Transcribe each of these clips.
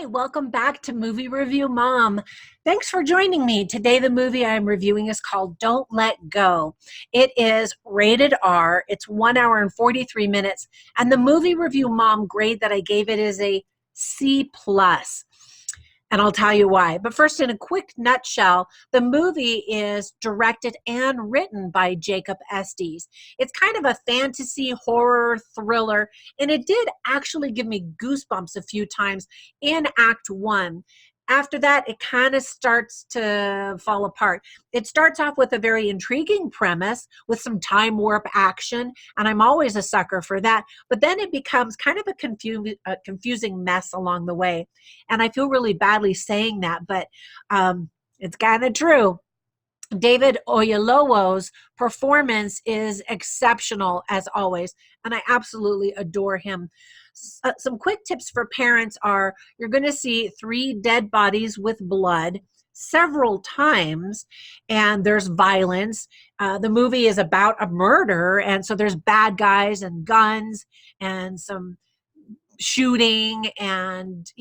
Hi, welcome back to Movie Review Mom. Thanks for joining me. Today, the movie I'm reviewing is called Don't Let Go. It is rated R. It's 1 hour and 43 minutes. And the Movie Review Mom grade that I gave it is a C+. And I'll tell you why. But first, in a quick nutshell, the movie is directed and written by Jacob Estes. It's kind of a fantasy horror thriller, and it did actually give me goosebumps a few times in Act 1. After that, it kind of starts to fall apart. It starts off with a very intriguing premise with some time warp action, and I'm always a sucker for that. But then it becomes kind of a confusing mess along the way. And I feel really badly saying that, but it's kind of true. David Oyelowo's performance is exceptional as always, and I absolutely adore him. Some quick tips for parents are you're going to see 3 dead bodies with blood several times, and there's violence. The movie is about a murder, and so there's bad guys and guns and some shooting and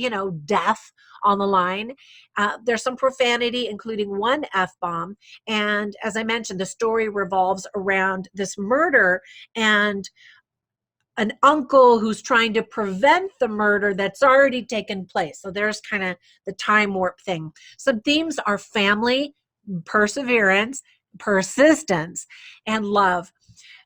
death on the line. There's some profanity, including one F-bomb, and as I mentioned, the story revolves around this murder and an uncle who's trying to prevent the murder that's already taken place. So there's kind of the time warp thing. Some themes are family, perseverance, persistence, and love.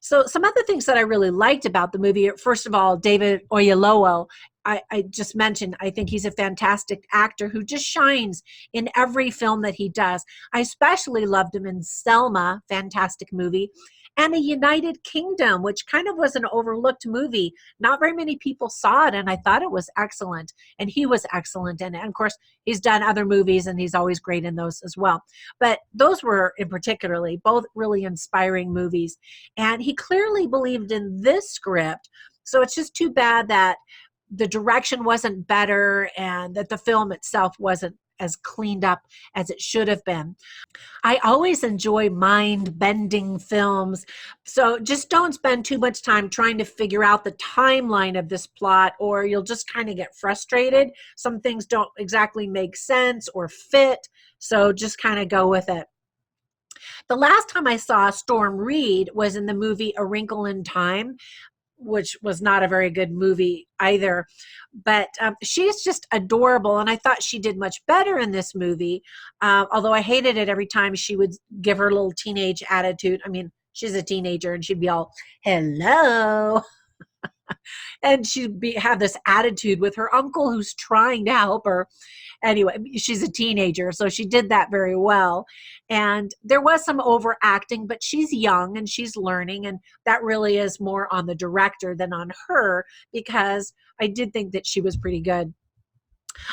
So some other things that I really liked about the movie, first of all, David Oyelowo, I just mentioned, I think he's a fantastic actor who just shines in every film that he does. I especially loved him in Selma, fantastic movie, and A United Kingdom, which kind of was an overlooked movie. Not very many people saw it, and I thought it was excellent, and he was excellent in it. And of course, he's done other movies, and he's always great in those as well. But those were, in particularly, both really inspiring movies. And he clearly believed in this script, so it's just too bad that the direction wasn't better and that the film itself wasn't as cleaned up as it should have been. I always enjoy mind-bending films, so just don't spend too much time trying to figure out the timeline of this plot, or you'll just kind of get frustrated. Some things don't exactly make sense or fit, so just kind of go with it. The last time I saw Storm Reid was in the movie A Wrinkle in Time, which was not a very good movie either. But she's just adorable, and I thought she did much better in this movie, although I hated it every time she would give her little teenage attitude. I mean, she's a teenager, and she'd be all, hello. And have this attitude with her uncle who's trying to help her. Anyway, she's a teenager, so she did that very well. And there was some overacting, but she's young and she's learning, and that really is more on the director than on her, because I did think that she was pretty good.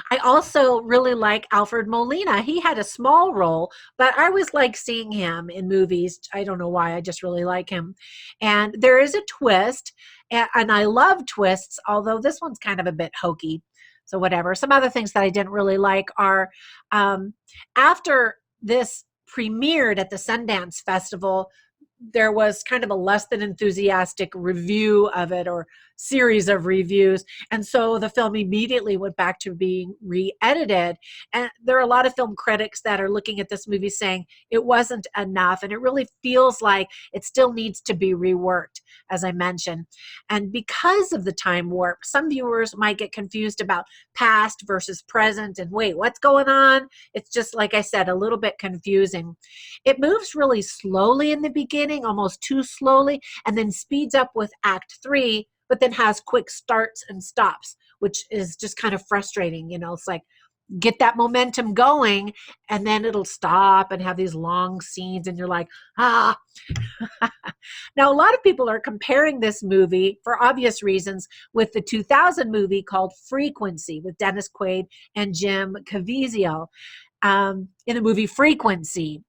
I also really like Alfred Molina. He had a small role, but I always like seeing him in movies. I don't know why, I just really like him. And there is a twist, and I love twists, although this one's kind of a bit hokey. So whatever. Some other things that I didn't really like are after this premiered at the Sundance Festival, there was kind of a less than enthusiastic review of it, or series of reviews. And so the film immediately went back to being re-edited. And there are a lot of film critics that are looking at this movie saying it wasn't enough. And it really feels like it still needs to be reworked, as I mentioned. And because of the time warp, some viewers might get confused about past versus present and wait, what's going on? It's just, like I said, a little bit confusing. It moves really slowly in the beginning, almost too slowly, and then speeds up with Act 3, but then has quick starts and stops, which is just kind of frustrating. It's like, get that momentum going, and then it'll stop and have these long scenes, and you're like, ah. Now, a lot of people are comparing this movie, for obvious reasons, with the 2000 movie called Frequency with Dennis Quaid and Jim Caviezel in the movie Frequency.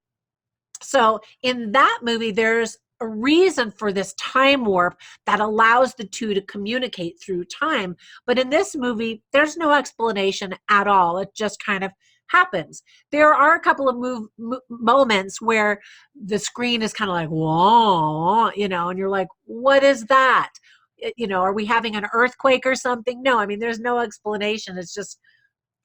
So in that movie, there's a reason for this time warp that allows the two to communicate through time. But in this movie, there's no explanation at all. It just kind of happens. There are a couple of moments where the screen is kind of like, whoa, and you're like, what is that? Are we having an earthquake or something? No, I mean, there's no explanation. It's just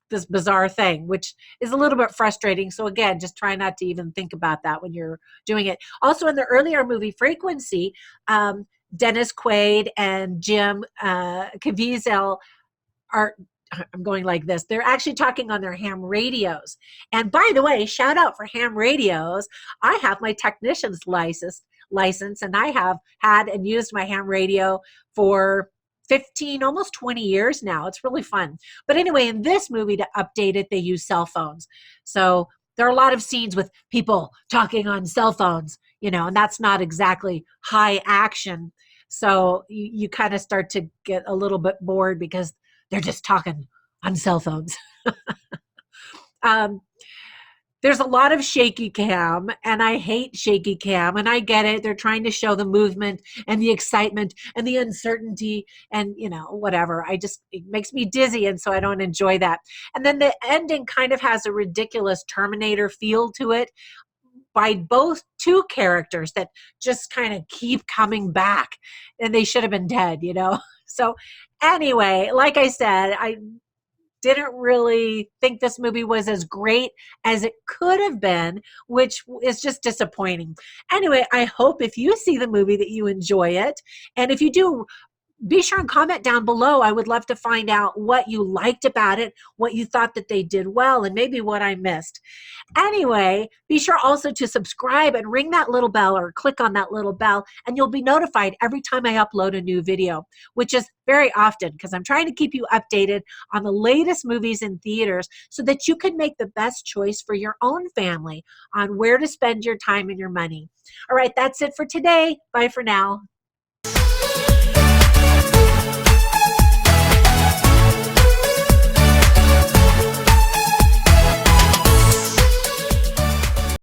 this bizarre thing, which is a little bit frustrating. So again, just try not to even think about that when you're doing it. Also, in the earlier movie Frequency, Dennis Quaid and Jim Caviezel are, I'm going like this, they're actually talking on their ham radios. And by the way, shout out for ham radios. I have my technician's license, and I have had and used my ham radio for 15, almost 20 years now. It's really fun. But anyway, in this movie, to update it, they use cell phones. So there are a lot of scenes with people talking on cell phones, and that's not exactly high action. So you kind of start to get a little bit bored because they're just talking on cell phones. um, there's a lot of shaky cam, and I hate shaky cam, and I get it. They're trying to show the movement and the excitement and the uncertainty and, whatever. It makes me dizzy, and so I don't enjoy that. And then the ending kind of has a ridiculous Terminator feel to it by both two characters that just kind of keep coming back, and they should have been dead. So anyway, like I said, I didn't really think this movie was as great as it could have been, which is just disappointing. Anyway, I hope if you see the movie that you enjoy it. And if you do, be sure and comment down below. I would love to find out what you liked about it, what you thought that they did well, and maybe what I missed. Anyway, be sure also to subscribe and ring that little bell, or click on that little bell, and you'll be notified every time I upload a new video, which is very often because I'm trying to keep you updated on the latest movies in theaters so that you can make the best choice for your own family on where to spend your time and your money. All right, that's it for today. Bye for now.